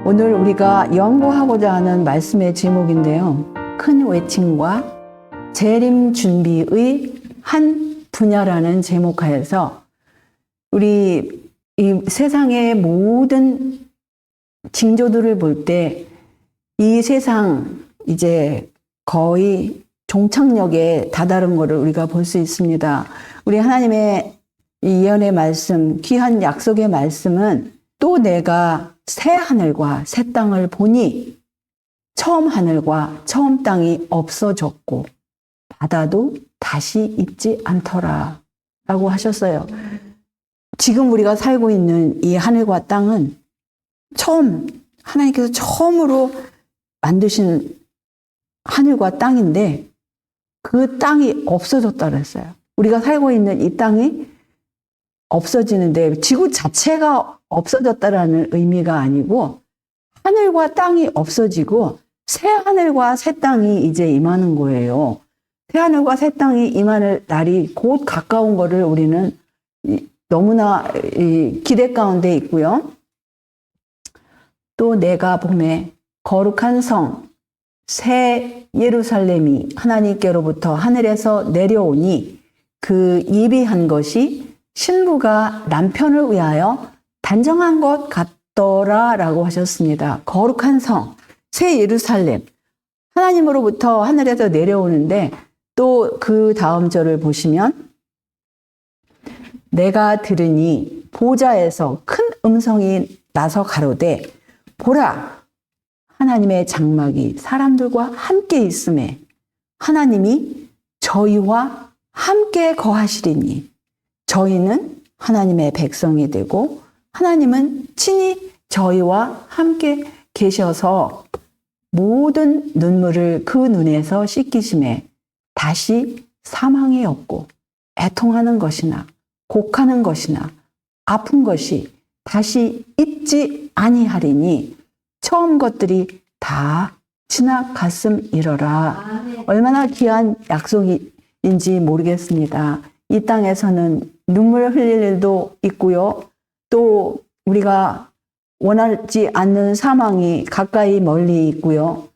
오늘 우리가 연구하고자 하는 말씀의 제목인데요. 큰 외침과 재림 준비의 한 분야라는 제목하에서 우리 이 세상의 모든 징조들을 볼 때 이 세상 이제 거의 종착역에 다다른 것을 우리가 볼 수 있습니다. 우리 하나님의 이 예언의 말씀, 귀한 약속의 말씀은 또 내가 새 하늘과 새 땅을 보니 처음 하늘과 처음 땅이 없어졌고 바다도 다시 있지 않더라 라고 하셨어요. 지금 우리가 살고 있는 이 하늘과 땅은 하나님께서 처음으로 만드신 하늘과 땅인데 그 땅이 없어졌다 그랬어요. 우리가 살고 있는 이 땅이 없어지는데 지구 자체가 없어졌다라는 의미가 아니고 하늘과 땅이 없어지고 새 하늘과 새 땅이 이제 임하는 거예요. 새 하늘과 새 땅이 임하는 날이 곧 가까운 거를 우리는 너무나 기대 가운데 있고요. 또 내가 봄에 거룩한 성, 새 예루살렘이 하나님께로부터 하늘에서 내려오니 그 예비한 것이 신부가 남편을 위하여 단정한 것 같더라 라고 하셨습니다. 거룩한 성, 새 예루살렘, 하나님으로부터 하늘에서 내려오는데 또 그 다음 절을 보시면 내가 들으니 보좌에서 큰 음성이 나서 가로되 보라 하나님의 장막이 사람들과 함께 있음에 하나님이 저희와 함께 거하시리니 저희는 하나님의 백성이 되고 하나님은 친히 저희와 함께 계셔서 모든 눈물을 그 눈에서 씻기심에 다시 사망이 없고 애통하는 것이나 곡하는 것이나 아픈 것이 다시 있지 아니하리니 처음 것들이 다 지나갔음이러라. 얼마나 귀한 약속인지 모르겠습니다. 이 땅에서는 눈물 흘릴 일도 있고요. 또 우리가 원하지 않는 사망이 가까이 멀리 있고요.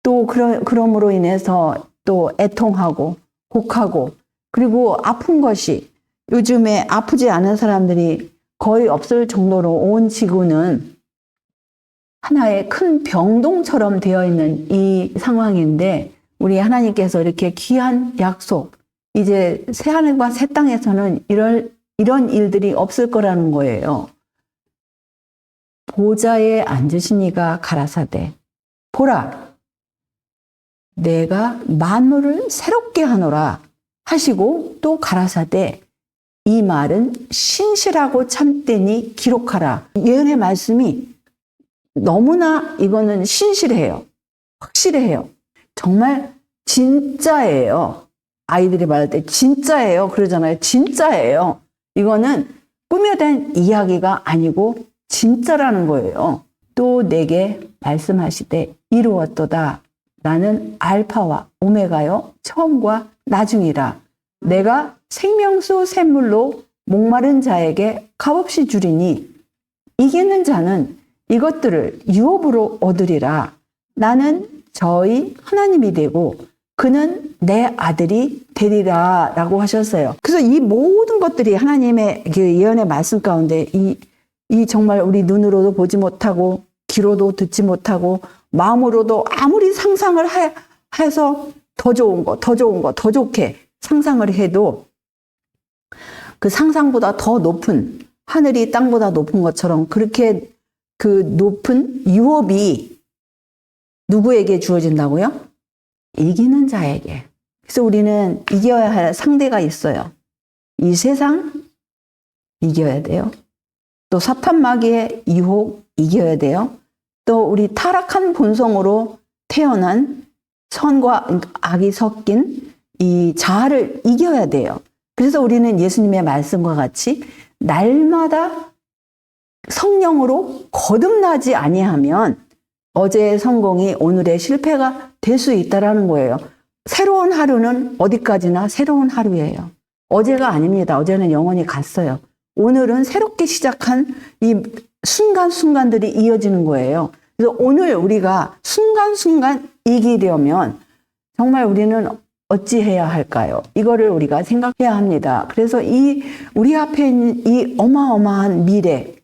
또 그럼으로 인해서 또 애통하고 곡하고 그리고 아픈 것이 요즘에 아프지 않은 사람들이 거의 없을 정도로 온 지구는 하나의 큰 병동처럼 되어 있는 이 상황인데 우리 하나님께서 이렇게 귀한 약속, 이제 새 하늘과 새 땅에서는 이런 일들이 없을 거라는 거예요. 보좌에 앉으신 이가 가라사대 보라 내가 만물을 새롭게 하노라 하시고 또 가라사대 이 말은 신실하고 참되니 기록하라. 예언의 말씀이 너무나 이거는 신실해요. 확실해요. 정말 진짜예요. 아이들이 말할 때 진짜예요 그러잖아요. 진짜예요. 이거는 꾸며낸 이야기가 아니고 진짜라는 거예요. 또 내게 말씀하시되 이루었도다. 나는 알파와 오메가요 처음과 나중이라. 내가 생명수 샘물로 목마른 자에게 값없이 주리니 이기는 자는 이것들을 유업으로 얻으리라. 나는 저희 하나님이 되고 그는 내 아들이 되리라 라고 하셨어요. 그래서 이 모든 것들이 하나님의 그 예언의 말씀 가운데 이 정말 우리 눈으로도 보지 못하고 귀로도 듣지 못하고 마음으로도 아무리 상상을 해서 더 좋은 거, 더 좋은 거, 더 좋게 상상을 해도 그 상상보다 더 높은 하늘이 땅보다 높은 것처럼 그렇게 그 높은 유업이 누구에게 주어진다고요? 이기는 자에게. 그래서 우리는 이겨야 할 상대가 있어요. 이 세상 이겨야 돼요. 또 사탄 마귀의 유혹 이겨야 돼요. 또 우리 타락한 본성으로 태어난 선과 악이 섞인 이 자아를 이겨야 돼요. 그래서 우리는 예수님의 말씀과 같이 날마다 성령으로 거듭나지 아니하면 어제의 성공이 오늘의 실패가 될 수 있다는 거예요. 새로운 하루는 어디까지나 새로운 하루예요. 어제가 아닙니다. 어제는 영원히 갔어요. 오늘은 새롭게 시작한 이 순간순간들이 이어지는 거예요. 그래서 오늘 우리가 순간순간 이기려면 정말 우리는 어찌해야 할까요? 이거를 우리가 생각해야 합니다. 그래서 우리 앞에 있는 이 어마어마한 미래,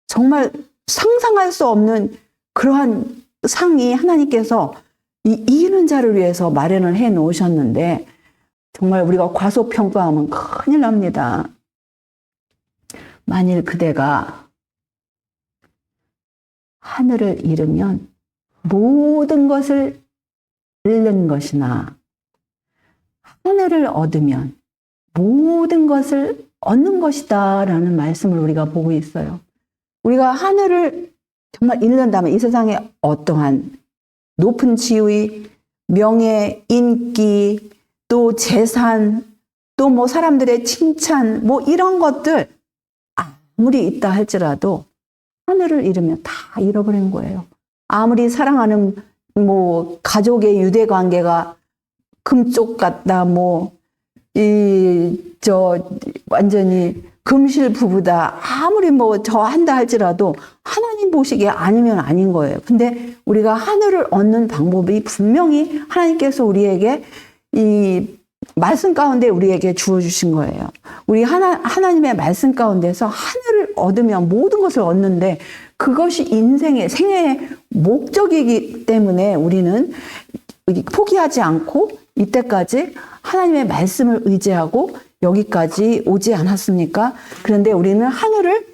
정말 상상할 수 없는 그러한 상이 하나님께서 이기는 자를 위해서 마련을 해 놓으셨는데 정말 우리가 과소평가하면 큰일 납니다. 만일 그대가 하늘을 잃으면 모든 것을 잃는 것이나 하늘을 얻으면 모든 것을 얻는 것이다 라는 말씀을 우리가 보고 있어요. 우리가 하늘을 정말 잃는다면 이 세상에 어떠한 높은 지위, 명예, 인기, 또 재산, 또 뭐 사람들의 칭찬, 뭐 이런 것들 아무리 있다 할지라도 하늘을 잃으면 다 잃어버린 거예요. 아무리 사랑하는 뭐 가족의 유대 관계가 금쪽 같다, 완전히 금실 부부다, 아무리 뭐 저 한다 할지라도 하나님 보시기에 아니면 아닌 거예요. 근데 우리가 하늘을 얻는 방법이 분명히 하나님께서 우리에게 이 말씀 가운데 우리에게 주어주신 거예요. 우리 하나님의 말씀 가운데서 하늘을 얻으면 모든 것을 얻는데 그것이 인생의 생애의 목적이기 때문에 우리는 포기하지 않고 이때까지 하나님의 말씀을 의지하고 여기까지 오지 않았습니까? 그런데 우리는 하늘을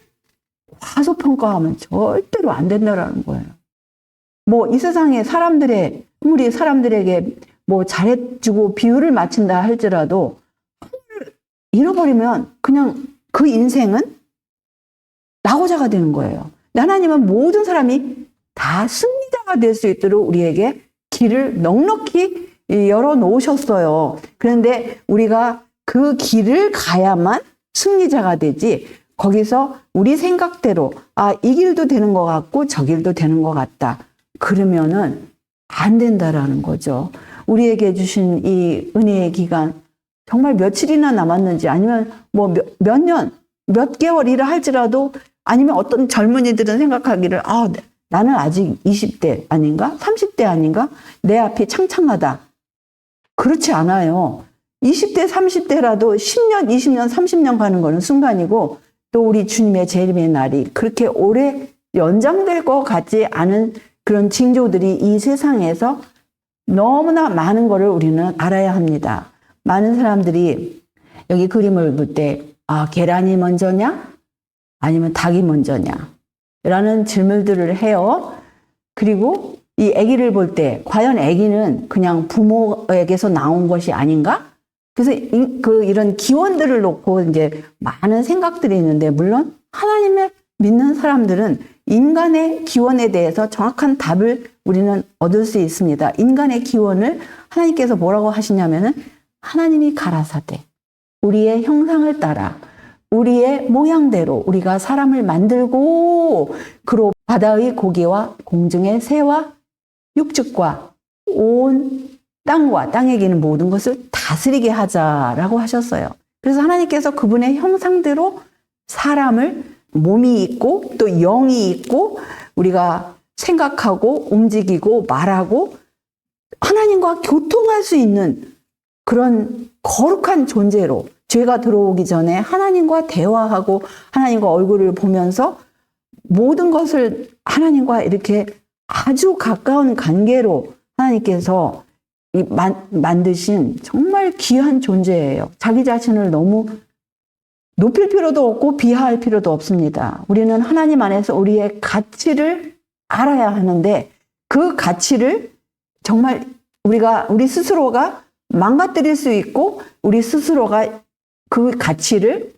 과소평가하면 절대로 안 된다라는 거예요. 뭐 이 세상에 아무리 사람들에게 뭐 잘해주고 비유를 맞춘다 할지라도 하늘을 잃어버리면 그냥 그 인생은 낙오자가 되는 거예요. 하나님은 모든 사람이 다 승리자가 될 수 있도록 우리에게 길을 넉넉히 열어 놓으셨어요. 그런데 우리가 그 길을 가야만 승리자가 되지, 거기서 우리 생각대로 이 길도 되는 것 같고 저 길도 되는 것 같다, 그러면은 안 된다라는 거죠. 우리에게 주신 이 은혜의 기간 정말 며칠이나 남았는지, 아니면 뭐 몇 년, 몇 개월이라 할지라도, 아니면 어떤 젊은이들은 생각하기를 나는 아직 20대 아닌가? 30대 아닌가? 내 앞이 창창하다. 그렇지 않아요. 20대, 30대라도 10년, 20년, 30년 가는 거는 순간이고, 또 우리 주님의 재림의 날이 그렇게 오래 연장될 것 같지 않은 그런 징조들이 이 세상에서 너무나 많은 거를 우리는 알아야 합니다. 많은 사람들이 여기 그림을 볼 때 계란이 먼저냐? 아니면 닭이 먼저냐? 라는 질문들을 해요. 그리고 이 아기를 볼 때 과연 아기는 그냥 부모에게서 나온 것이 아닌가? 그래서 이런 기원들을 놓고 이제 많은 생각들이 있는데, 물론 하나님을 믿는 사람들은 인간의 기원에 대해서 정확한 답을 우리는 얻을 수 있습니다. 인간의 기원을 하나님께서 뭐라고 하시냐면은, 하나님이 가라사대 우리의 형상을 따라 우리의 모양대로 우리가 사람을 만들고 그로 바다의 고기와 공중의 새와 육축과 온 땅과 땅에 기는 모든 것을 다스리게 하자라고 하셨어요. 그래서 하나님께서 그분의 형상대로 사람을, 몸이 있고 또 영이 있고 우리가 생각하고 움직이고 말하고 하나님과 교통할 수 있는 그런 거룩한 존재로, 죄가 들어오기 전에 하나님과 대화하고 하나님과 얼굴을 보면서 모든 것을 하나님과 이렇게 아주 가까운 관계로 하나님께서 만드신 정말 귀한 존재예요. 자기 자신을 너무 높일 필요도 없고 비하할 필요도 없습니다. 우리는 하나님 안에서 우리의 가치를 알아야 하는데, 그 가치를 정말 우리 스스로가 망가뜨릴 수 있고, 우리 스스로가 그 가치를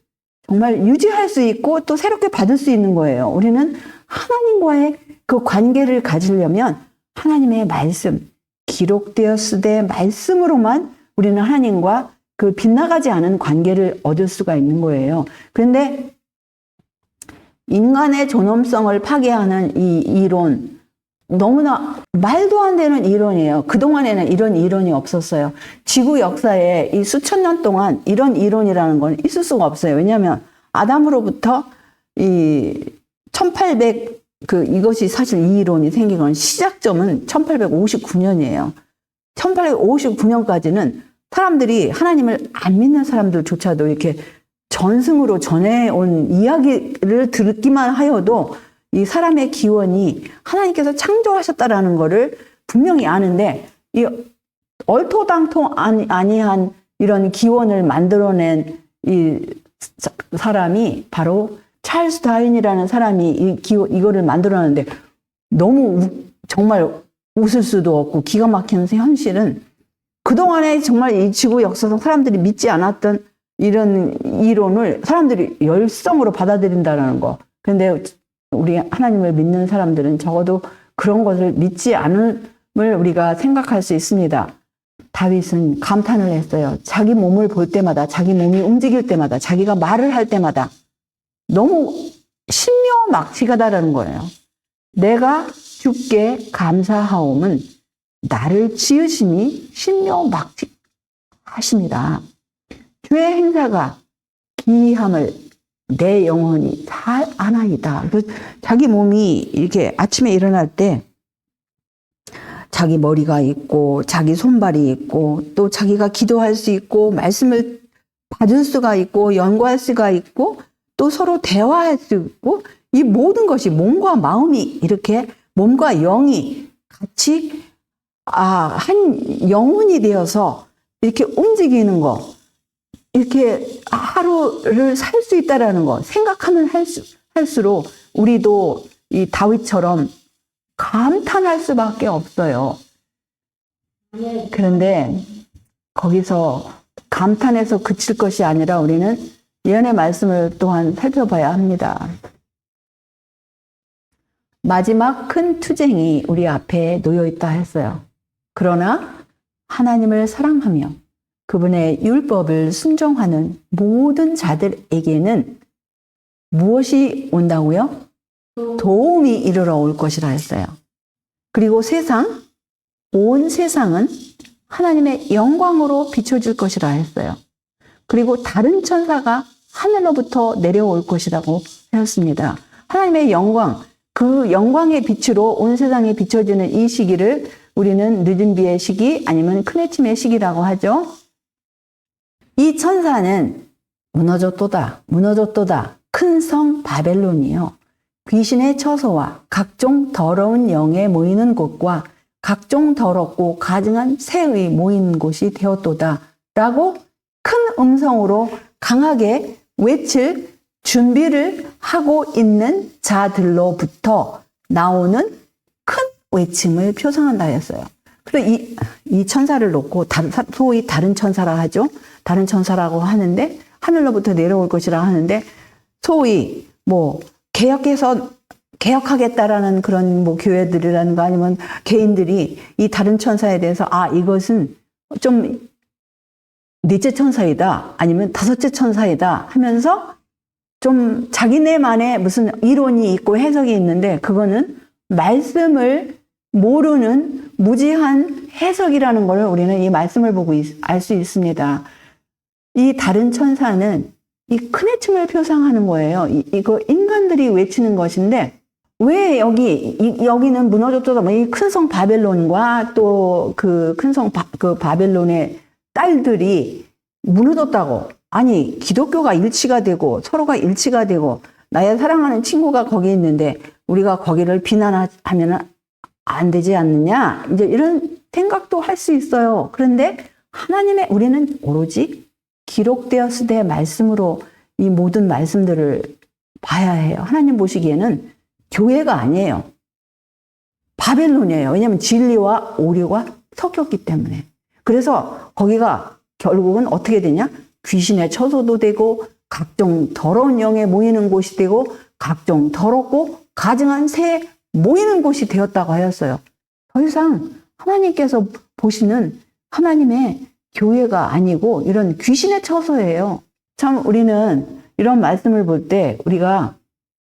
정말 유지할 수 있고 또 새롭게 받을 수 있는 거예요. 우리는 하나님과의 그 관계를 가지려면 하나님의 말씀, 기록되었으되 말씀으로만 우리는 하나님과 그 빗나가지 않은 관계를 얻을 수가 있는 거예요. 그런데 인간의 존엄성을 파괴하는 이 이론, 너무나 말도 안 되는 이론이에요. 그동안에는 이런 이론이 없었어요. 지구 역사에 이 수천 년 동안 이런 이론이라는 건 있을 수가 없어요. 왜냐하면 아담으로부터 이 이것이 사실 이 이론이 생긴 건 시작점은 1859년이에요. 1859년까지는 사람들이 하나님을 안 믿는 사람들조차도 이렇게 전승으로 전해온 이야기를 듣기만 하여도 이 사람의 기원이 하나님께서 창조하셨다라는 것을 분명히 아는데, 이 얼토당토 아니한 이런 기원을 만들어낸 이 사람이 바로 찰스 다윈이라는 사람이 이거를 만들어냈는데, 너무 정말 웃을 수도 없고 기가 막히는 현실은, 그동안에 정말 이 지구 역사상 사람들이 믿지 않았던 이런 이론을 사람들이 열성으로 받아들인다는 거. 그런데 우리 하나님을 믿는 사람들은 적어도 그런 것을 믿지 않음을 우리가 생각할 수 있습니다. 다윗은 감탄을 했어요. 자기 몸을 볼 때마다, 자기 몸이 움직일 때마다, 자기가 말을 할 때마다 너무 신묘막측하다라는 거예요. 내가 주께 감사하옴은 나를 지으심이 신묘막측하십니다. 주의 행사가 기이함을 내 영혼이 잘 아나이다. 자기 몸이 이렇게 아침에 일어날 때 자기 머리가 있고, 자기 손발이 있고, 또 자기가 기도할 수 있고, 말씀을 받을 수가 있고, 연구할 수가 있고, 또 서로 대화할 수 있고, 이 모든 것이 몸과 마음이 이렇게, 몸과 영이 같이 한 영혼이 되어서 이렇게 움직이는 거, 이렇게 하루를 살 수 있다라는 거 생각하면 할수록 우리도 이 다윗처럼 감탄할 수밖에 없어요. 그런데 거기서 감탄해서 그칠 것이 아니라 우리는 예언의 말씀을 또한 살펴봐야 합니다. 마지막 큰 투쟁이 우리 앞에 놓여 있다 했어요. 그러나 하나님을 사랑하며 그분의 율법을 순종하는 모든 자들에게는 무엇이 온다고요? 도움이 이르러 올 것이라 했어요. 그리고 온 세상은 하나님의 영광으로 비춰질 것이라 했어요. 그리고 다른 천사가 하늘로부터 내려올 것이라고 하였습니다. 하나님의 영광, 그 영광의 빛으로 온 세상에 비춰지는 이 시기를 우리는 늦은 비의 시기 아니면 큰 해침의 시기라고 하죠. 이 천사는 무너졌도다 큰 성 바벨론이요, 귀신의 처소와 각종 더러운 영에 모이는 곳과 각종 더럽고 가증한 새의 모이는 곳이 되었도다 라고 큰 음성으로 강하게 외칠 준비를 하고 있는 자들로부터 나오는 큰 외침을 표상한다 했어요. 그래서 이 천사를 놓고 소위 다른 천사라 하죠. 다른 천사라고 하는데, 하늘로부터 내려올 것이라 하는데, 소위 개혁하겠다라는 그런 교회들이라는가 아니면 개인들이 이 다른 천사에 대해서 이것은 좀 넷째 천사이다 아니면 다섯째 천사이다 하면서 좀 자기네만의 무슨 이론이 있고 해석이 있는데, 그거는 말씀을 모르는 무지한 해석이라는 걸 우리는 이 말씀을 보고 알 수 있습니다. 이 다른 천사는 이 큰 해침을 표상하는 거예요. 이거 인간들이 외치는 것인데, 왜 여기는 무너졌다, 이 큰 성 바벨론과 또 그 큰 성 바벨론의 딸들이 무너졌다고. 아니, 기독교가 일치가 되고 서로가 일치가 되고 나의 사랑하는 친구가 거기 있는데 우리가 거기를 비난하면 안 되지 않느냐, 이제 이런 생각도 할 수 있어요. 그런데 우리는 오로지 기록되었을 때 말씀으로 이 모든 말씀들을 봐야 해요. 하나님 보시기에는 교회가 아니에요. 바벨론이에요. 왜냐하면 진리와 오류가 섞였기 때문에. 그래서 거기가 결국은 어떻게 되냐? 귀신의 처소도 되고 각종 더러운 영에 모이는 곳이 되고 각종 더럽고 가증한 새 모이는 곳이 되었다고 하였어요. 더 이상 하나님께서 보시는 하나님의 교회가 아니고 이런 귀신의 처소예요. 참 우리는 이런 말씀을 볼 때 우리가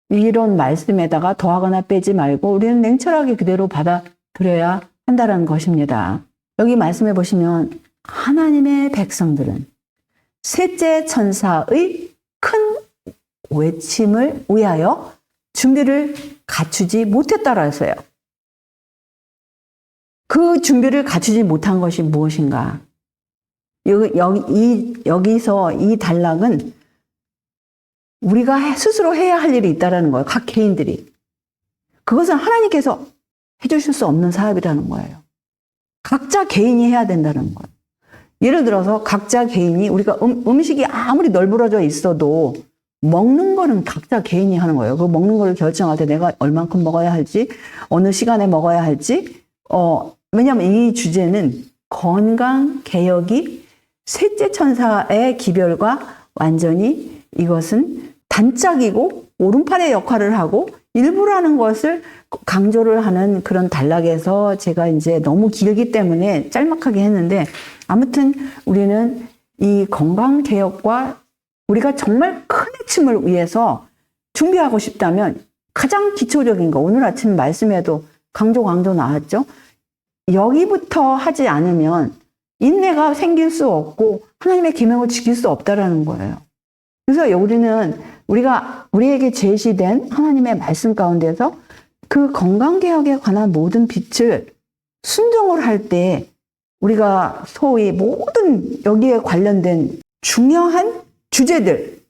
이런 말씀에다가 더하거나 빼지 말고 우리는 냉철하게 그대로 받아들여야 한다는 것입니다. 여기 말씀해 보시면 하나님의 백성들은 셋째 천사의 큰 외침을 위하여 준비를 갖추지 못했다라서요. 그 준비를 갖추지 못한 것이 무엇인가? 여기서 이 단락은 우리가 스스로 해야 할 일이 있다는 거예요. 각 개인들이. 그것은 하나님께서 해주실 수 없는 사업이라는 거예요. 각자 개인이 해야 된다는 거예요. 예를 들어서 각자 개인이 우리가 음식이 아무리 널브러져 있어도 먹는 거는 각자 개인이 하는 거예요. 그 먹는 거를 결정할 때 내가 얼만큼 먹어야 할지, 어느 시간에 먹어야 할지, 왜냐하면 이 주제는 건강 개혁이 셋째 천사의 기별과 완전히 이것은 단짝이고 오른팔의 역할을 하고 일부라는 것을 강조를 하는 그런 단락에서 제가 이제 너무 길기 때문에 짤막하게 했는데, 아무튼 우리는 이 건강 개혁과 우리가 정말 큰 핵심을 위해서 준비하고 싶다면 가장 기초적인 거, 오늘 아침 말씀에도 강조 나왔죠. 여기부터 하지 않으면 인내가 생길 수 없고 하나님의 계명을 지킬 수 없다라는 거예요. 그래서 우리에게 제시된 하나님의 말씀 가운데서 그 건강개혁에 관한 모든 빛을 순종을 할 때 우리가 소위 모든 여기에 관련된 중요한 주제들,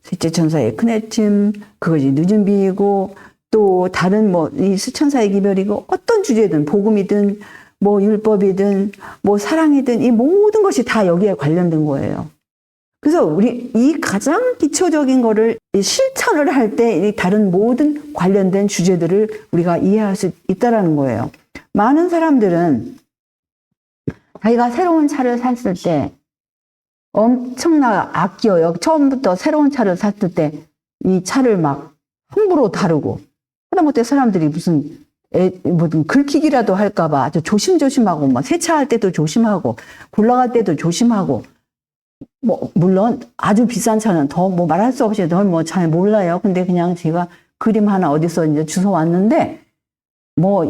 셋째 천사의 큰 핵심, 그것이 늦은 비이고, 또 다른 이 수천사의 기별이고, 어떤 주제든, 복음이든, 율법이든, 사랑이든, 이 모든 것이 다 여기에 관련된 거예요. 그래서 우리 이 가장 기초적인 거를 실천을 할 때 이 다른 모든 관련된 주제들을 우리가 이해할 수 있다라는 거예요. 많은 사람들은 자기가 새로운 차를 샀을 때 엄청나 아껴요. 처음부터 새로운 차를 샀을 때 이 차를 막 함부로 다루고, 하다못해 사람들이 무슨 긁히기라도 할까봐 아주 조심조심하고, 세차할 때도 조심하고, 굴러갈 때도 조심하고, 물론 아주 비싼 차는 더 말할 수 없이 더 잘 몰라요. 근데 그냥 제가 그림 하나 어디서 이제 주워 왔는데,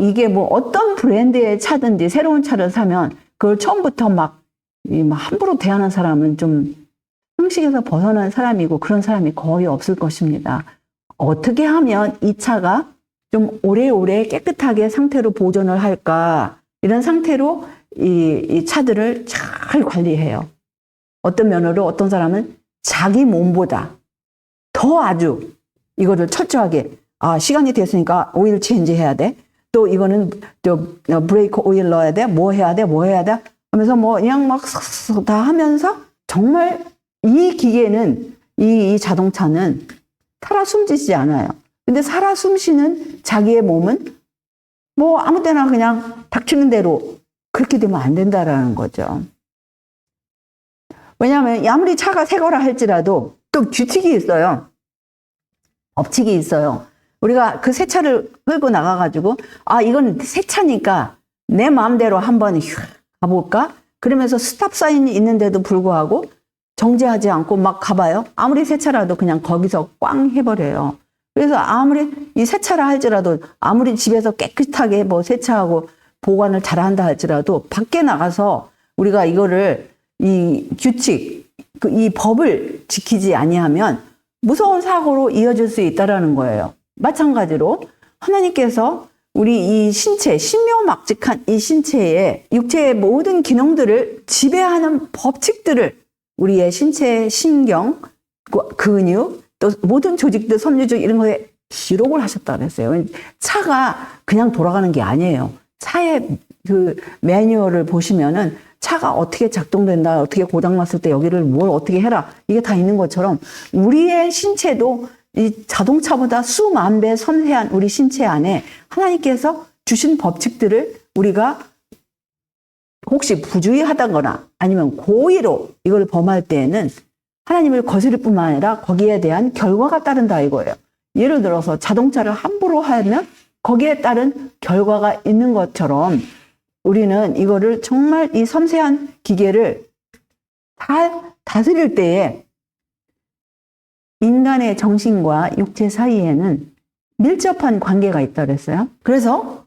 이게 어떤 브랜드의 차든지 새로운 차를 사면 그걸 처음부터 함부로 대하는 사람은 좀 상식에서 벗어난 사람이고, 그런 사람이 거의 없을 것입니다. 어떻게 하면 이 차가 좀 오래오래 깨끗하게 상태로 보존을 할까, 이런 상태로 이 차들을 잘 관리해요. 어떤 면으로 어떤 사람은 자기 몸보다 더 아주 이거를 철저하게, 시간이 됐으니까 오일 체인지 해야 돼. 또 이거는 브레이크 오일 넣어야 돼. 뭐 해야 돼 하면서 그냥 다 하면서, 정말 이 기계는, 이 자동차는 살아 숨지지 않아요. 근데 살아 숨쉬는 자기의 몸은 아무 때나 그냥 닥치는 대로 그렇게 되면 안 된다라는 거죠. 왜냐하면 아무리 차가 새 거라 할지라도 또 규칙이 있어요. 법칙이 있어요. 우리가 그 새 차를 끌고 나가가지고, 이건 새 차니까 내 마음대로 한번 가볼까? 그러면서 스탑 사인이 있는데도 불구하고 정지하지 않고 막 가봐요. 아무리 새 차라도 그냥 거기서 꽝 해버려요. 그래서 아무리 이 새 차라 할지라도, 아무리 집에서 깨끗하게 세차하고 보관을 잘한다 할지라도 밖에 나가서 우리가 이거를, 이 규칙, 이 법을 지키지 아니하면 무서운 사고로 이어질 수 있다라는 거예요. 마찬가지로 하나님께서 우리 이 신체, 신묘막직한 이 신체의, 육체의 모든 기능들을 지배하는 법칙들을 우리의 신체, 신경, 근육, 또 모든 조직들, 섬유줄 이런 거에 기록을 하셨다 그랬어요. 차가 그냥 돌아가는 게 아니에요. 차의 그 매뉴얼을 보시면은 차가 어떻게 작동된다, 어떻게 고장났을 때 여기를 뭘 어떻게 해라, 이게 다 있는 것처럼 우리의 신체도 이 자동차보다 수만 배 섬세한 우리 신체 안에 하나님께서 주신 법칙들을 우리가 혹시 부주의하다거나 아니면 고의로 이걸 범할 때에는 하나님을 거스릴 뿐만 아니라 거기에 대한 결과가 따른다 이거예요. 예를 들어서 자동차를 함부로 하면 거기에 따른 결과가 있는 것처럼 우리는 이거를 정말 이 섬세한 기계를 잘 다스릴 때에 인간의 정신과 육체 사이에는 밀접한 관계가 있다고 했어요. 그래서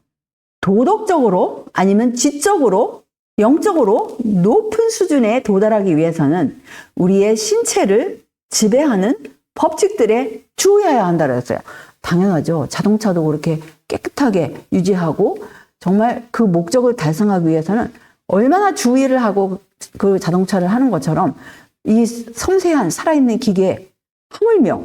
도덕적으로 아니면 지적으로 영적으로 높은 수준에 도달하기 위해서는 우리의 신체를 지배하는 법칙들에 주의해야 한다 그랬어요. 당연하죠. 자동차도 그렇게 깨끗하게 유지하고 정말 그 목적을 달성하기 위해서는 얼마나 주의를 하고 그 자동차를 하는 것처럼 이 섬세한 살아있는 기계에 하물며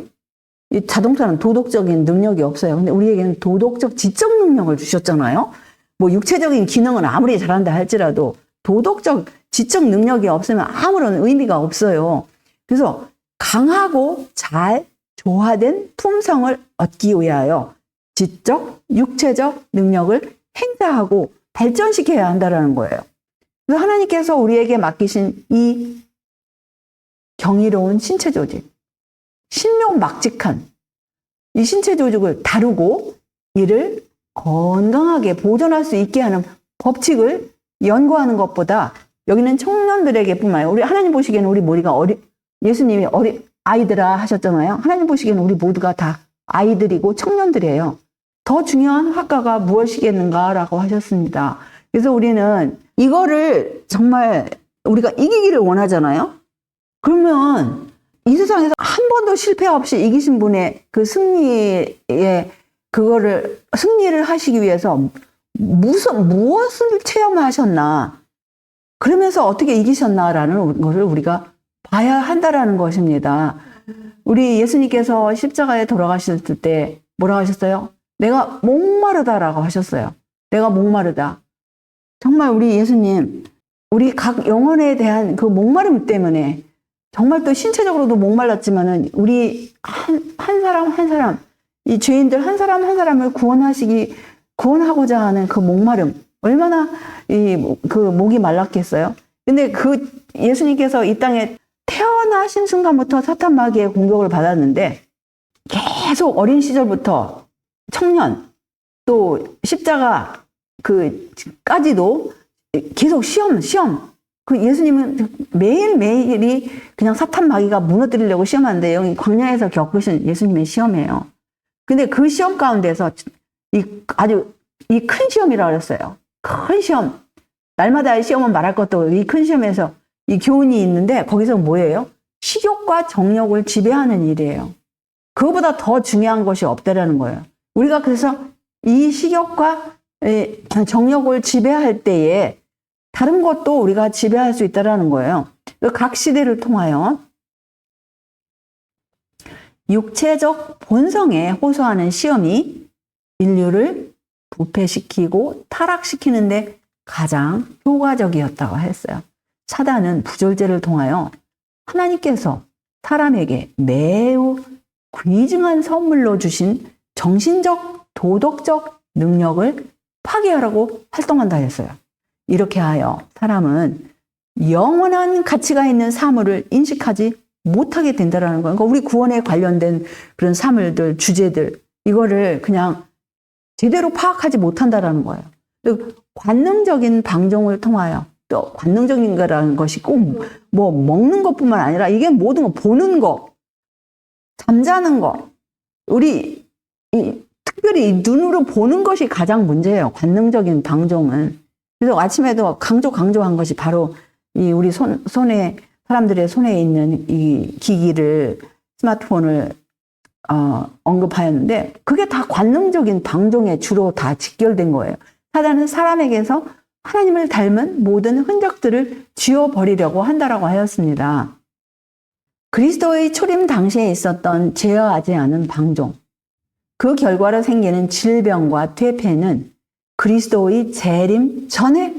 이 자동차는 도덕적인 능력이 없어요. 근데 우리에게는 도덕적 지적 능력을 주셨잖아요. 뭐 육체적인 기능은 아무리 잘한다 할지라도 도덕적 지적 능력이 없으면 아무런 의미가 없어요. 그래서 강하고 잘 조화된 품성을 얻기 위하여 지적, 육체적 능력을 행사하고 발전시켜야 한다는 거예요. 그래서 하나님께서 우리에게 맡기신 이 경이로운 신체 조직, 신묘막직한 이 신체 조직을 다루고 이를 건강하게 보존할 수 있게 하는 법칙을 연구하는 것보다 여기는 청년들에게 뿐만 아니라 우리 하나님 보시기에는 우리 모두가 예수님이 아이들아 하셨잖아요. 하나님 보시기에는 우리 모두가 다 아이들이고 청년들이에요. 더 중요한 학과가 무엇이겠는가라고 하셨습니다. 그래서 우리는 이거를 정말 우리가 이기기를 원하잖아요. 그러면 이 세상에서 한 번도 실패 없이 이기신 분의 그 승리를 하시기 위해서 무엇을 체험하셨나, 그러면서 어떻게 이기셨나라는 것을 우리가 봐야 한다라는 것입니다. 우리 예수님께서 십자가에 돌아가실 때 뭐라고 하셨어요? 내가 목마르다라고 하셨어요. 내가 목마르다. 정말 우리 예수님, 우리 각 영혼에 대한 그 목마름 때문에 정말 또 신체적으로도 목말랐지만은 우리 한 사람 한 사람, 이 죄인들 한 사람 한 사람을 구원하고자 하는 그 목마름, 얼마나 그 목이 말랐겠어요? 근데 그 예수님께서 이 땅에 태어나신 순간부터 사탄 마귀의 공격을 받았는데 계속 어린 시절부터 청년 또 십자가 까지도 계속 시험 그 예수님은 매일매일이 그냥 사탄 마귀가 무너뜨리려고 시험하는데 여기 광야에서 겪으신 예수님의 시험이에요. 근데 그 시험 가운데서 아주 이 큰 시험이라고 그랬어요. 큰 시험. 날마다의 시험은 말할 것도 없고 이 큰 시험에서 이 교훈이 있는데 거기서 뭐예요? 식욕과 정욕을 지배하는 일이에요. 그거보다 더 중요한 것이 없다라는 거예요. 우리가 그래서 이 식욕과 정욕을 지배할 때에 다른 것도 우리가 지배할 수 있다는 거예요. 각 시대를 통하여 육체적 본성에 호소하는 시험이 인류를 부패시키고 타락시키는데 가장 효과적이었다고 했어요. 사단은 부절제를 통하여 하나님께서 사람에게 매우 귀중한 선물로 주신 정신적, 도덕적 능력을 파괴하라고 활동한다 했어요. 이렇게 하여 사람은 영원한 가치가 있는 사물을 인식하지 못하게 된다는 거예요. 그러니까 우리 구원에 관련된 그런 사물들, 주제들, 이거를 그냥 제대로 파악하지 못한다는 거예요. 관능적인 방종을 통하여, 또 관능적인 거라는 것이 꼭 뭐 먹는 것뿐만 아니라 이게 모든 거, 보는 거, 잠자는 거, 우리 특별히 눈으로 보는 것이 가장 문제예요. 관능적인 방종은. 그래서 아침에도 강조한 것이 바로 이 우리 손에, 사람들의 손에 있는 이 기기를, 스마트폰을 언급하였는데 그게 다 관능적인 방종에 주로 다 직결된 거예요. 사단은 사람에게서 하나님을 닮은 모든 흔적들을 지워버리려고 한다라고 하였습니다. 그리스도의 초림 당시에 있었던 제어하지 않은 방종, 그 결과로 생기는 질병과 퇴폐는 그리스도의 재림 전에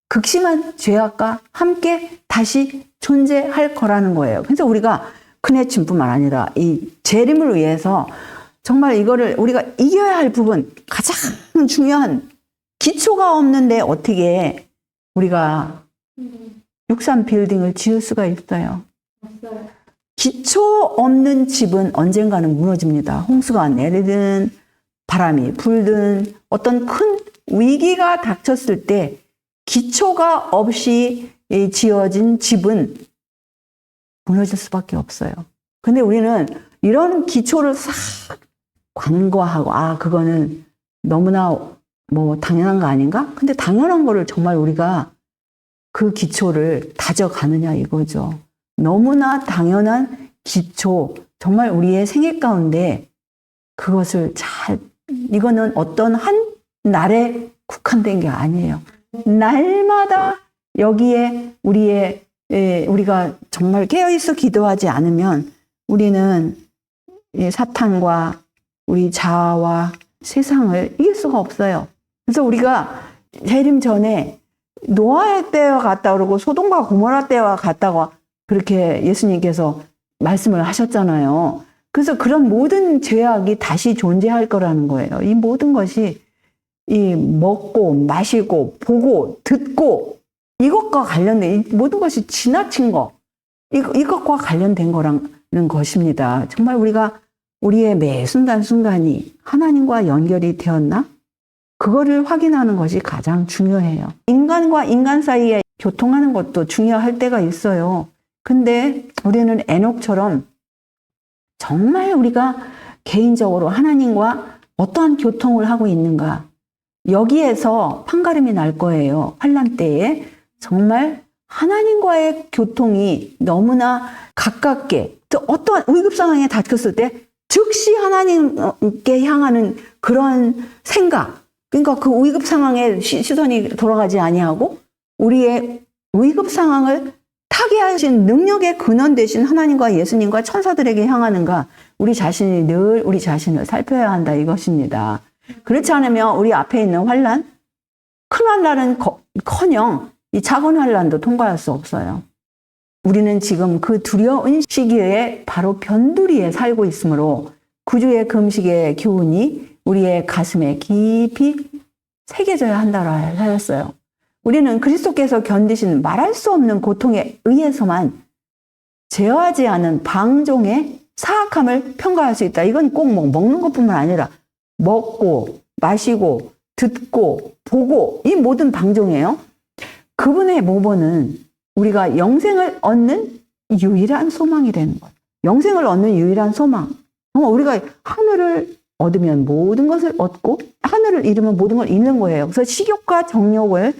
극심한 죄악과 함께 다시 존재할 거라는 거예요. 그래서 우리가 크네침뿐만 아니라 이 재림을 위해서 정말 이거를 우리가 이겨야 할 부분, 가장 중요한 기초가 없는데 어떻게 우리가 63 빌딩을 지을 수가 있어요? 기초 없는 집은 언젠가는 무너집니다. 홍수가 내리든 바람이 불든 어떤 큰 위기가 닥쳤을 때 기초가 없이 지어진 집은 무너질 수밖에 없어요. 근데 우리는 이런 기초를 싹 간과하고, 그거는 너무나 뭐 당연한 거 아닌가? 근데 당연한 거를 정말 우리가 그 기초를 다져가느냐 이거죠. 너무나 당연한 기초, 정말 우리의 생애 가운데 그것을 이거는 어떤 한 날에 국한된 게 아니에요. 날마다 여기에 우리가 정말 깨어있어 기도하지 않으면 우리는 사탄과 우리 자아와 세상을 이길 수가 없어요. 그래서 우리가 재림 전에 노아의 때와 같다 그러고 소돔과 고모라 때와 같다고 그렇게 예수님께서 말씀을 하셨잖아요. 그래서 그런 모든 죄악이 다시 존재할 거라는 거예요. 이 모든 것이 이 먹고 마시고 보고 듣고 이것과 관련된 이 모든 것이 지나친 거 이것과 관련된 거라는 것입니다. 정말 우리가 우리의 매 순간순간이 하나님과 연결이 되었나? 그거를 확인하는 것이 가장 중요해요. 인간과 인간 사이에 교통하는 것도 중요할 때가 있어요. 근데 우리는 에녹처럼 정말 우리가 개인적으로 하나님과 어떠한 교통을 하고 있는가? 여기에서 판가름이 날 거예요. 환난 때에 정말 하나님과의 교통이 너무나 가깝게 또 어떠한 위급 상황에 닥쳤을 때 즉시 하나님께 향하는 그런 생각, 그러니까 그 위급 상황에 시선이 돌아가지 아니하고 우리의 위급 상황을 타개하신 능력의 근원 되신 하나님과 예수님과 천사들에게 향하는가, 우리 자신이 늘 우리 자신을 살펴야 한다 이것입니다. 그렇지 않으면 우리 앞에 있는 환난, 큰 환난은 커녕 이 작은 환난도 통과할 수 없어요. 우리는 지금 그 두려운 시기에 바로 변두리에 살고 있으므로 구주의 금식의 교훈이 우리의 가슴에 깊이 새겨져야 한다고 하였어요. 우리는 그리스도께서 견디신 말할 수 없는 고통에 의해서만 제어하지 않은 방종의 사악함을 평가할 수 있다. 이건 꼭 먹는 것뿐만 아니라 먹고 마시고 듣고 보고 이 모든 방종이에요. 그분의 모범은 우리가 영생을 얻는 유일한 소망이 되는 거예요. 영생을 얻는 유일한 소망. 정말 우리가 하늘을 얻으면 모든 것을 얻고 하늘을 잃으면 모든 걸 잃는 거예요. 그래서 식욕과 정욕을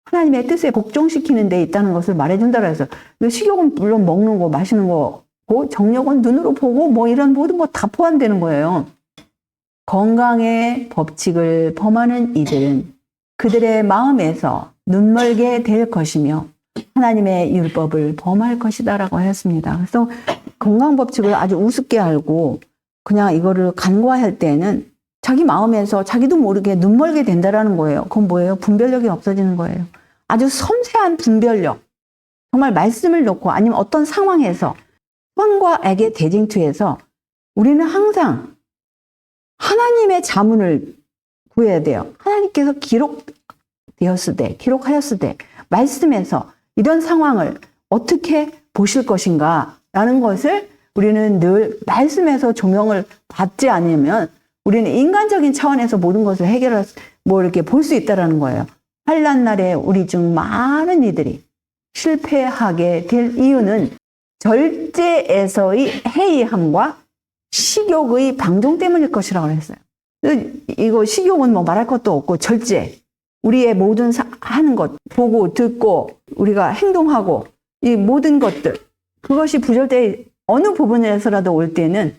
하나님의 뜻에 복종시키는 데 있다는 것을 말해준다고 해서 식욕은 물론 먹는 거 마시는 거고 정욕은 눈으로 보고 뭐 이런 모든 거 다 포함되는 거예요. 건강의 법칙을 범하는 이들은 그들의 마음에서 눈멀게 될 것이며 하나님의 율법을 범할 것이다라고 하였습니다. 그래서 건강 법칙을 아주 우습게 알고 그냥 이거를 간과할 때는 자기 마음에서 자기도 모르게 눈멀게 된다라는 거예요. 그건 뭐예요? 분별력이 없어지는 거예요. 아주 섬세한 분별력. 정말 말씀을 놓고 아니면 어떤 상황에서 선과 악의 대쟁투에서 우리는 항상 하나님의 자문을 구해야 돼요. 하나님께서 기록하였을 때 말씀에서 이런 상황을 어떻게 보실 것인가 라는 것을 우리는 늘 말씀에서 조명을 받지 않으면 우리는 인간적인 차원에서 모든 것을 이렇게 볼 수 있다는 거예요. 환난 날에 우리 중 많은 이들이 실패하게 될 이유는 절제에서의 해이함과 식욕의 방종 때문일 것이라고 했어요. 이거 식욕은 뭐 말할 것도 없고 절제. 우리의 모든 하는 것, 보고 듣고 우리가 행동하고 이 모든 것들 그것이 부절대 어느 부분에서라도 올 때는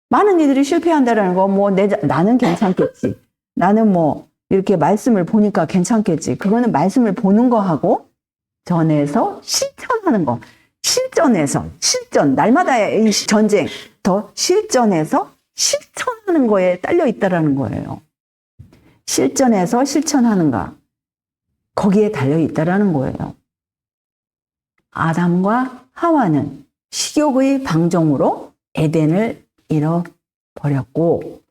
많은 이들이 실패한다는 거 나는 괜찮겠지. 나는 이렇게 말씀을 보니까 괜찮겠지. 그거는 말씀을 보는 거하고 전에서 실천하는 거. 실전, 날마다의 전쟁, 더 실전에서 실천하는 거에 딸려 있다라는 거예요. 실전에서 실천하는가. 거기에 달려 있다라는 거예요. 아담과 하와는 식욕의 방종으로 에덴을 잃어버렸고,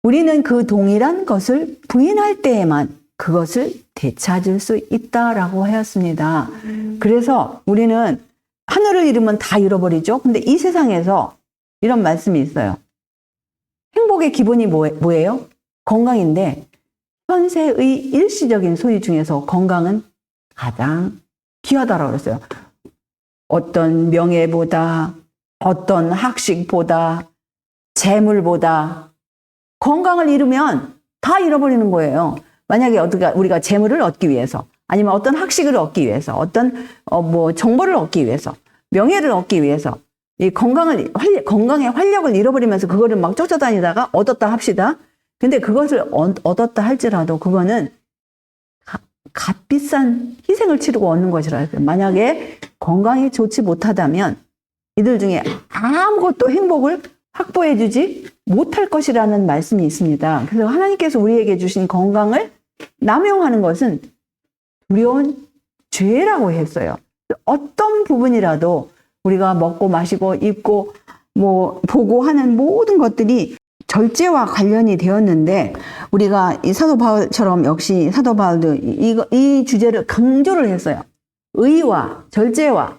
우리는 그 동일한 것을 부인할 때에만 그것을 되찾을 수 있다라고 하였습니다. 그래서 우리는 하늘을 잃으면 다 잃어버리죠. 근데 이 세상에서 이런 말씀이 있어요. 행복의 기본이 뭐예요? 건강인데 현세의 일시적인 소유 중에서 건강은 가장 귀하다라고 그랬어요. 어떤 명예보다, 어떤 학식보다, 재물보다 건강을 잃으면 다 잃어버리는 거예요. 만약에 우리가 재물을 얻기 위해서, 아니면 어떤 학식을 얻기 위해서, 어떤 정보를 얻기 위해서, 명예를 얻기 위해서 이 건강의 활력을 잃어버리면서 그거를 막 쫓아다니다가 얻었다 합시다. 근데 그것을 얻었다 할지라도 그거는 값비싼 희생을 치르고 얻는 것이라 했어요. 만약에 건강이 좋지 못하다면 이들 중에 아무것도 행복을 확보해주지 못할 것이라는 말씀이 있습니다. 그래서 하나님께서 우리에게 주신 건강을 남용하는 것은 두려운 죄라고 했어요. 어떤 부분이라도 우리가 먹고 마시고 입고 뭐 보고 하는 모든 것들이 절제와 관련이 되었는데 우리가 이 사도 바울처럼 역시 사도 바울도 이 주제를 강조를 했어요. 의와 절제와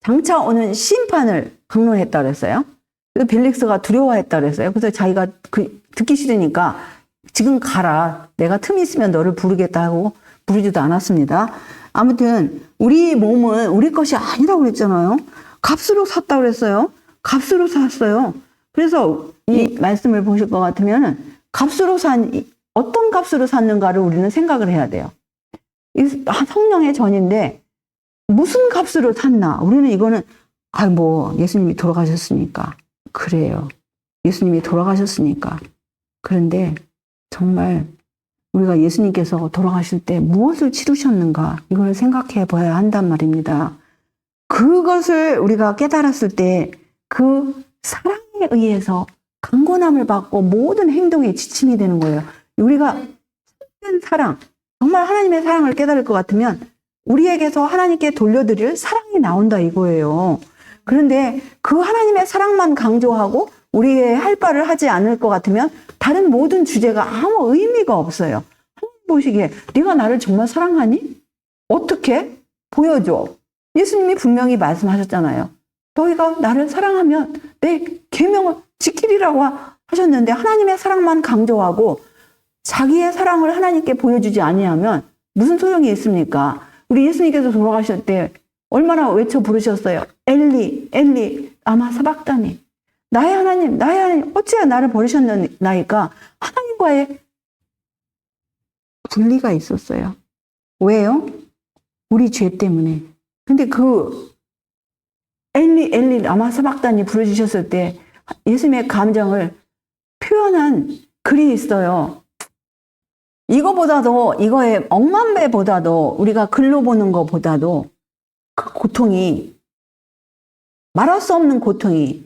장차 오는 심판을 강론했다 그랬어요. 그래서 벨릭스가 두려워했다 그랬어요. 그래서 자기가 듣기 싫으니까 지금 가라. 내가 틈이 있으면 너를 부르겠다 하고 부르지도 않았습니다. 아무튼 우리 몸은 우리 것이 아니라고 그랬잖아요. 값으로 샀다고 그랬어요. 값으로 샀어요. 그래서 이 말씀을 보실 것 같으면 어떤 값으로 샀는가를 우리는 생각을 해야 돼요. 성령의 전인데 무슨 값으로 샀나? 우리는 이거는 예수님이 돌아가셨으니까 그래요. 예수님이 돌아가셨으니까. 그런데 정말 우리가 예수님께서 돌아가실 때 무엇을 치르셨는가 이걸 생각해 봐야 한단 말입니다. 그것을 우리가 깨달았을 때 그 사랑에 의해서 강권함을 받고 모든 행동에 지침이 되는 거예요. 우리가 사랑, 정말 하나님의 사랑을 깨달을 것 같으면 우리에게서 하나님께 돌려드릴 사랑이 나온다 이거예요. 그런데 그 하나님의 사랑만 강조하고 우리의 할 바를 하지 않을 것 같으면 다른 모든 주제가 아무 의미가 없어요. 하나님 보시기에 네가 나를 정말 사랑하니? 어떻게? 보여줘. 예수님이 분명히 말씀하셨잖아요. 너희가 나를 사랑하면 내 계명을 지키리라고 하셨는데 하나님의 사랑만 강조하고 자기의 사랑을 하나님께 보여주지 아니하면 무슨 소용이 있습니까? 우리 예수님께서 돌아가실 때 얼마나 외쳐 부르셨어요. 엘리, 엘리, 아마 사박다니. 나의 하나님, 어찌하여 나를 버리셨나이까? 하나님과의 분리가 있었어요. 왜요? 우리 죄 때문에. 근데 엘리, 엘리, 아마 사박다니 부르짖으셨을 때 예수님의 감정을 표현한 글이 있어요. 이거의 억만 배보다도 우리가 글로 보는 것보다도 그 고통이, 말할 수 없는 고통이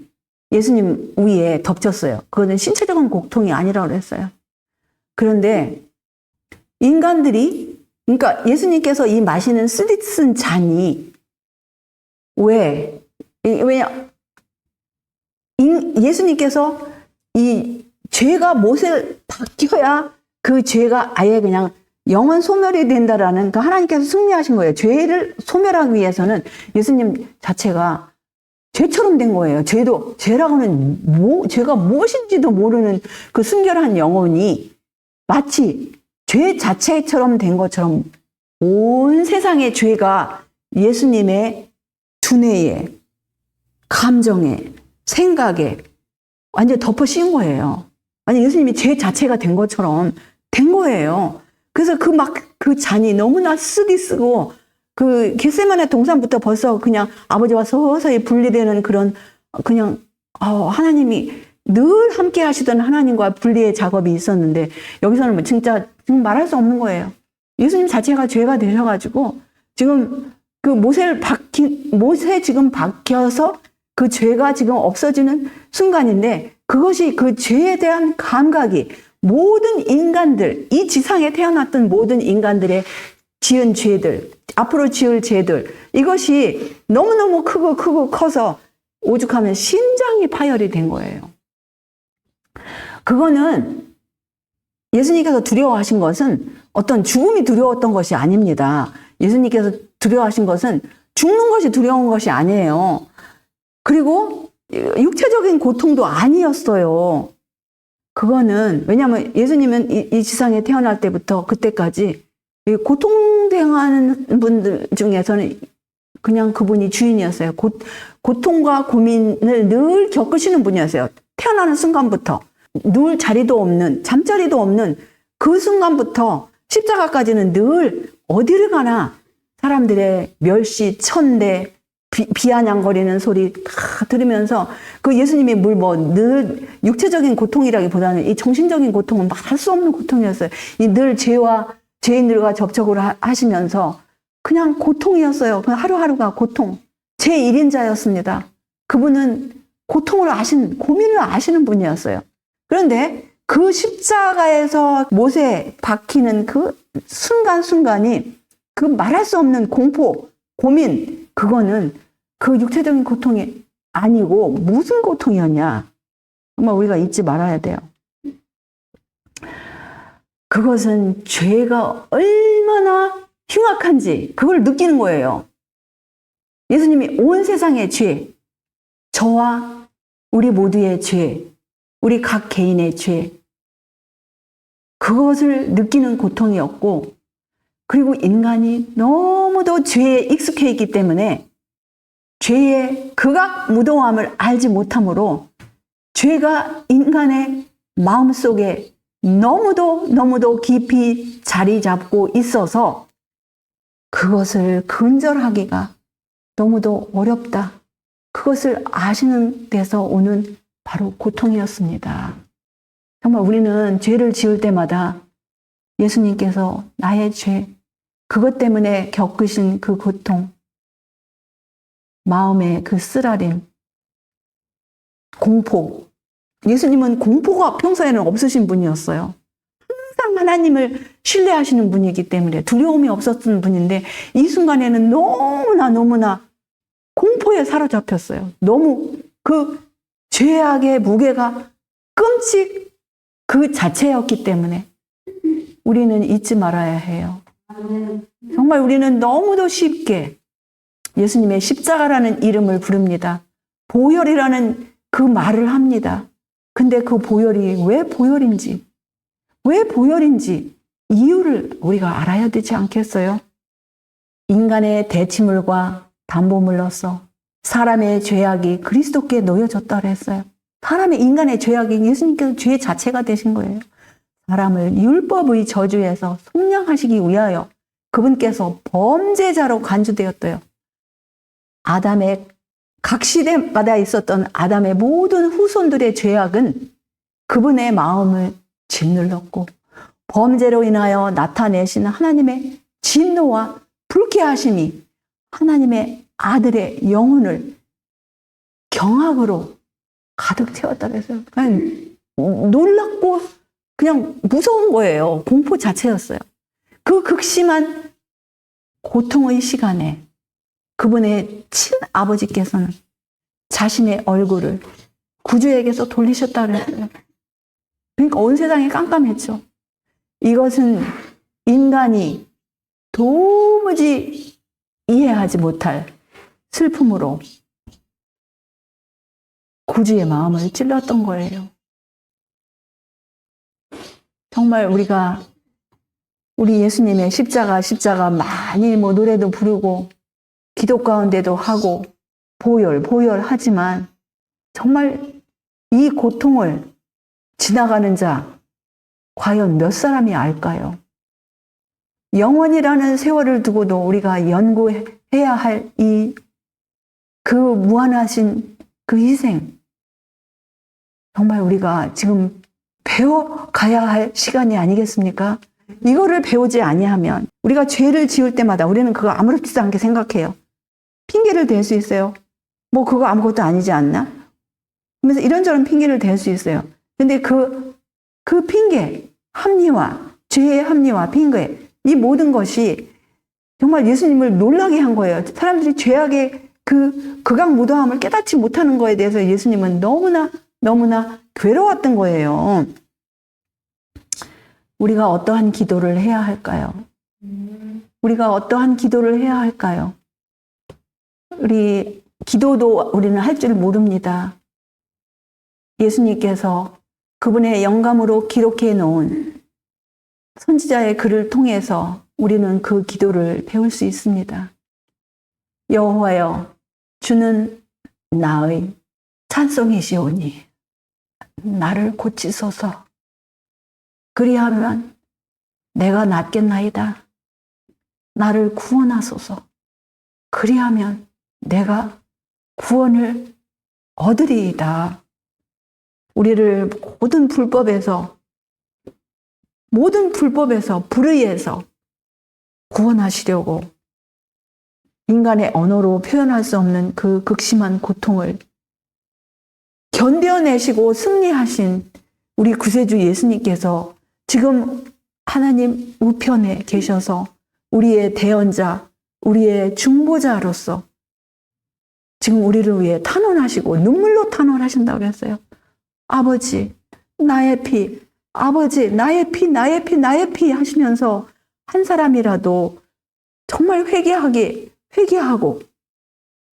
예수님 위에 덮쳤어요. 그거는 신체적인 고통이 아니라고 그랬어요. 그런데 그러니까 예수님께서 이 마시는 쓰디쓴 잔이 왜냐 예수님께서 이 죄가 못을 바뀌어야 그 죄가 아예 그냥 영원 소멸이 된다라는 그 하나님께서 승리하신 거예요. 죄를 소멸하기 위해서는 예수님 자체가 죄처럼 된 거예요. 죄라고는 죄가 무엇인지도 모르는 그 순결한 영혼이 마치 죄 자체처럼 된 것처럼 온 세상의 죄가 예수님의 두뇌에, 감정에, 생각에 완전 덮어 씌운 거예요. 아니, 예수님이 죄 자체가 된 것처럼 된 거예요. 그래서 그 잔이 너무나 쓰고, 그 겟세마네 동산부터 벌써 그냥 아버지와 서서히 분리되는 그런, 하나님이 늘 함께 하시던 하나님과 분리의 작업이 있었는데, 여기서는 뭐 진짜 지금 말할 수 없는 거예요. 예수님 자체가 죄가 되셔가지고, 지금 그 못에 지금 박혀서 그 죄가 지금 없어지는 순간인데, 그것이 그 죄에 대한 감각이 모든 인간들, 이 지상에 태어났던 모든 인간들의 지은 죄들, 앞으로 지을 죄들, 이것이 너무너무 크고 커서 오죽하면 심장이 파열이 된 거예요. 그거는 예수님께서 두려워하신 것은 어떤 죽음이 두려웠던 것이 아닙니다. 예수님께서 두려워하신 것은 죽는 것이 두려운 것이 아니에요. 그리고 육체적인 고통도 아니었어요. 그거는 왜냐하면 예수님은 이 지상에 태어날 때부터 그때까지 고통당하는 분들 중에서는 그냥 그분이 주인이었어요. 고통과 고민을 늘 겪으시는 분이었어요. 태어나는 순간부터 누울 자리도 없는, 잠자리도 없는 그 순간부터 십자가까지는 늘 어디를 가나 사람들의 멸시, 천대, 비아냥거리는 소리 다 들으면서 그 예수님이 늘 육체적인 고통이라기보다는 이 정신적인 고통은 말할 수 없는 고통이었어요. 이 늘 죄인들과 접촉을 하시면서 그냥 고통이었어요. 그냥 하루하루가 고통. 제1인자였습니다. 그분은 고민을 아시는 분이었어요. 그런데 그 십자가에서 못에 박히는 그 순간순간이 그 말할 수 없는 공포, 고민, 그거는 그 육체적인 고통이 아니고 무슨 고통이었냐. 정말 우리가 잊지 말아야 돼요. 그것은 죄가 얼마나 흉악한지 그걸 느끼는 거예요. 예수님이 온 세상의 죄, 저와 우리 모두의 죄, 우리 각 개인의 죄, 그것을 느끼는 고통이었고, 그리고 인간이 너무도 죄에 익숙해 있기 때문에 죄의 극악무도함을 알지 못하므로 죄가 인간의 마음속에 너무도 깊이 자리 잡고 있어서 그것을 근절하기가 너무도 어렵다. 그것을 아시는 데서 오는 바로 고통이었습니다. 정말 우리는 죄를 지을 때마다 예수님께서 나의 죄, 그것 때문에 겪으신 그 고통, 마음의 그 쓰라림, 공포. 예수님은 공포가 평소에는 없으신 분이었어요. 항상 하나님을 신뢰하시는 분이기 때문에 두려움이 없었던 분인데 이 순간에는 너무나 공포에 사로잡혔어요. 너무 그 죄악의 무게가 끔찍 그 자체였기 때문에 우리는 잊지 말아야 해요. 정말 우리는 너무도 쉽게 예수님의 십자가라는 이름을 부릅니다. 보혈이라는 그 말을 합니다. 근데 그 보혈이 왜 보혈인지 이유를 우리가 알아야 되지 않겠어요? 인간의 대치물과 담보물로서 사람의 죄악이 그리스도께 놓여졌다 그랬어요. 인간의 죄악이 예수님께서 죄 자체가 되신 거예요. 사람을 율법의 저주에서 속량하시기 위하여 그분께서 범죄자로 간주되었대요. 아담의 각 시대마다 있었던 아담의 모든 후손들의 죄악은 그분의 마음을 짓눌렀고 범죄로 인하여 나타내신 하나님의 진노와 불쾌하심이 하나님의 아들의 영혼을 경악으로 가득 채웠다 그랬어요. 그냥 놀랍고 그냥 무서운 거예요. 공포 자체였어요. 그 극심한 고통의 시간에 그분의 친아버지께서는 자신의 얼굴을 구주에게서 돌리셨다 그랬어요. 그러니까 온 세상이 깜깜했죠. 이것은 인간이 도무지 이해하지 못할 슬픔으로 구주의 마음을 찔렀던 거예요. 정말 우리 예수님의 십자가 많이 노래도 부르고 기도 가운데도 하고 보혈 하지만 정말 이 고통을 지나가는 자 과연 몇 사람이 알까요? 영원이라는 세월을 두고도 우리가 연구해야 할 그 무한하신 그 희생, 정말 우리가 지금 배워가야 할 시간이 아니겠습니까? 이거를 배우지 아니하면 우리가 죄를 지을 때마다 우리는 그거 아무렇지도 않게 생각해요. 핑계를 댈 수 있어요. 뭐 그거 아무것도 아니지 않나? 그러면서 이런저런 핑계를 댈 수 있어요. 근데 그 핑계, 죄의 합리화, 핑계, 이 모든 것이 정말 예수님을 놀라게 한 거예요. 사람들이 죄악의 그 극악무도함을 깨닫지 못하는 거에 대해서 예수님은 너무나 괴로웠던 거예요. 우리가 어떠한 기도를 해야 할까요? 우리가 어떠한 기도를 해야 할까요? 기도도 우리는 할 줄 모릅니다. 예수님께서 그분의 영감으로 기록해 놓은 선지자의 글을 통해서 우리는 그 기도를 배울 수 있습니다. 여호와여, 주는 나의 찬송이시오니 나를 고치소서. 그리하면 내가 낫겠나이다. 나를 구원하소서. 그리하면 내가 구원을 얻으리이다. 우리를 모든 불법에서 불의에서 구원하시려고 인간의 언어로 표현할 수 없는 그 극심한 고통을 견뎌내시고 승리하신 우리 구세주 예수님께서 지금 하나님 우편에 계셔서 우리의 대언자, 우리의 중보자로서 지금 우리를 위해 탄원하시고 눈물로 탄원하신다고 했어요. 아버지, 나의 피, 아버지, 나의 피, 나의 피, 나의 피 하시면서 한 사람이라도 정말 회개하고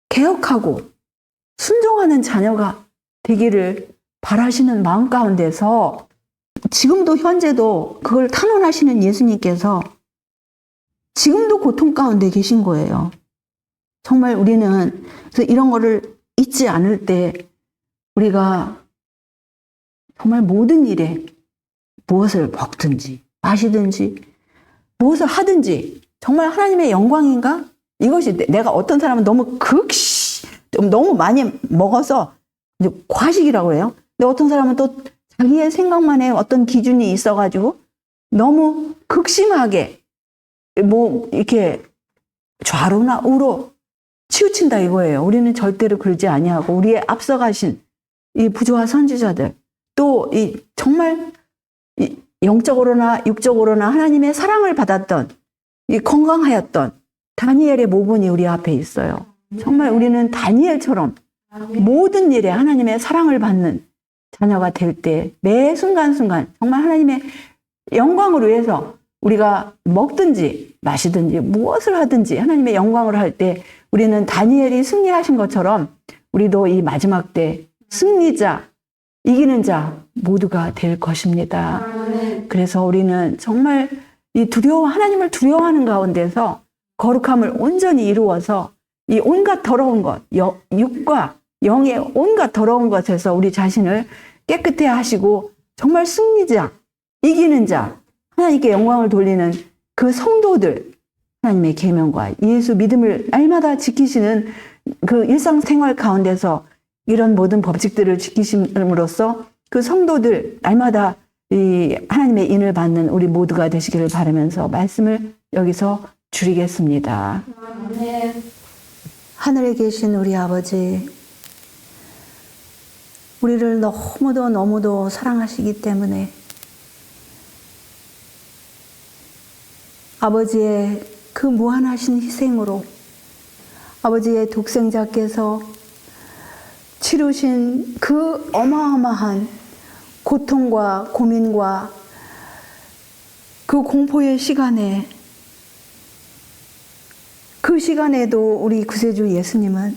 개혁하고 순종하는 자녀가 되기를 바라시는 마음 가운데서 지금도 현재도 그걸 탄원하시는 예수님께서 지금도 고통 가운데 계신 거예요. 정말 우리는 그래서 이런 거를 잊지 않을 때 우리가 정말 모든 일에 무엇을 먹든지 마시든지 무엇을 하든지 정말 하나님의 영광인가? 이것이 내가 어떤 사람은 너무 너무 많이 먹어서 이제 과식이라고 해요. 근데 어떤 사람은 또 자기의 생각만의 어떤 기준이 있어가지고 너무 극심하게 이렇게 좌로나 우로 치우친다 이거예요. 우리는 절대로 그러지 아니하고 우리의 앞서가신 이 부조와 선지자들 또 이 정말 영적으로나 육적으로나 하나님의 사랑을 받았던 이 건강하였던 다니엘의 모본이 우리 앞에 있어요. 정말 우리는 다니엘처럼 모든 일에 하나님의 사랑을 받는 자녀가 될 때 매 순간순간 정말 하나님의 영광을 위해서 우리가 먹든지 마시든지 무엇을 하든지 하나님의 영광을 할 때 우리는 다니엘이 승리하신 것처럼 우리도 이 마지막 때 승리자, 이기는 자 모두가 될 것입니다. 그래서 우리는 정말 이 하나님을 두려워하는 가운데서 거룩함을 온전히 이루어서 이 온갖 더러운 것, 육과 영의 온갖 더러운 것에서 우리 자신을 깨끗해 하시고 정말 승리자, 이기는 자, 하나님께 영광을 돌리는 그 성도들, 하나님의 계명과 예수 믿음을 날마다 지키시는 그 일상생활 가운데서 이런 모든 법칙들을 지키심으로써 그 성도들 날마다 이 하나님의 인을 받는 우리 모두가 되시기를 바라면서 말씀을 여기서 줄이겠습니다. 하늘에 계신 우리 아버지, 우리를 너무도 사랑하시기 때문에 아버지의 그 무한하신 희생으로 아버지의 독생자께서 치르신 그 어마어마한 고통과 고민과 그 공포의 시간에 그 시간에도 우리 구세주 예수님은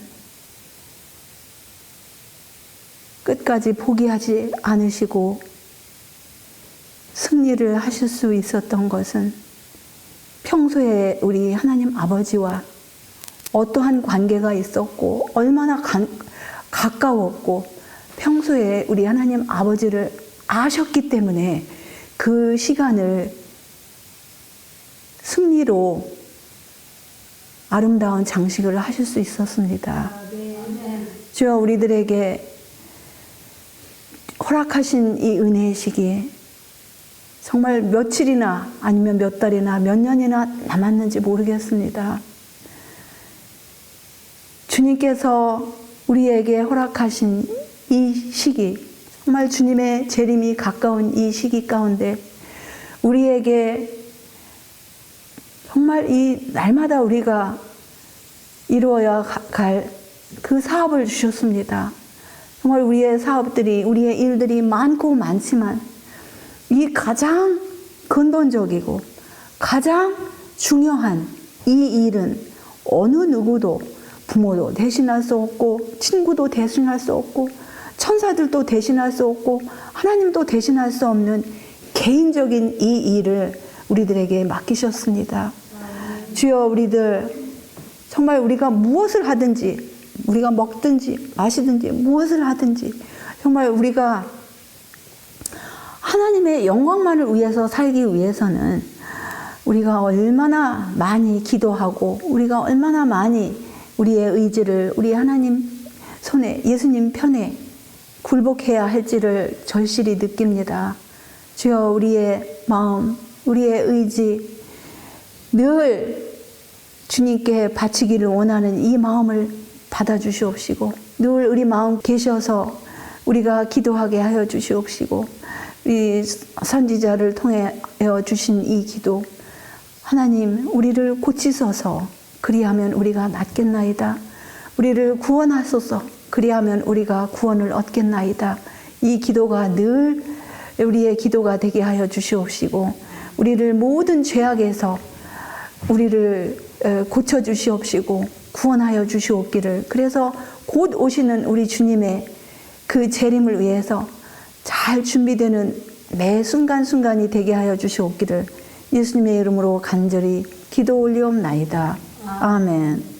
끝까지 포기하지 않으시고 승리를 하실 수 있었던 것은 평소에 우리 하나님 아버지와 어떠한 관계가 있었고 얼마나 가까웠고 평소에 우리 하나님 아버지를 아셨기 때문에 그 시간을 승리로 아름다운 장식을 하실 수 있었습니다. 주여 우리들에게 허락하신 이 은혜의 시기에 정말 며칠이나 아니면 몇 달이나 몇 년이나 남았는지 모르겠습니다. 주님께서 우리에게 허락하신 이 시기, 정말 주님의 재림이 가까운 이 시기 가운데 우리에게 정말 이 날마다 우리가 이루어야 갈 그 사업을 주셨습니다. 정말 우리의 사업들이, 우리의 일들이 많고 많지만 이 가장 근본적이고 가장 중요한 이 일은 어느 누구도 부모도 대신할 수 없고 친구도 대신할 수 없고 천사들도 대신할 수 없고 하나님도 대신할 수 없는 개인적인 이 일을 우리들에게 맡기셨습니다. 주여 우리들 정말 우리가 무엇을 하든지 우리가 먹든지 마시든지 무엇을 하든지 정말 우리가 하나님의 영광만을 위해서 살기 위해서는 우리가 얼마나 많이 기도하고 우리가 얼마나 많이 우리의 의지를 우리 하나님 손에, 예수님 편에 굴복해야 할지를 절실히 느낍니다. 주여, 우리의 마음, 우리의 의지 늘 주님께 바치기를 원하는 이 마음을 받아주시옵시고, 늘 우리 마음 계셔서 우리가 기도하게 하여 주시옵시고, 우리 선지자를 통하여 주신 이 기도, 하나님 우리를 고치소서, 그리하면 우리가 낫겠나이다. 우리를 구원하소서, 그리하면 우리가 구원을 얻겠나이다. 이 기도가 늘 우리의 기도가 되게 하여 주시옵시고, 우리를 모든 죄악에서 우리를 고쳐주시옵시고 구원하여 주시옵기를, 그래서 곧 오시는 우리 주님의 그 재림을 위해서 잘 준비되는 매 순간순간이 되게 하여 주시옵기를 예수님의 이름으로 간절히 기도 올리옵나이다. 아멘.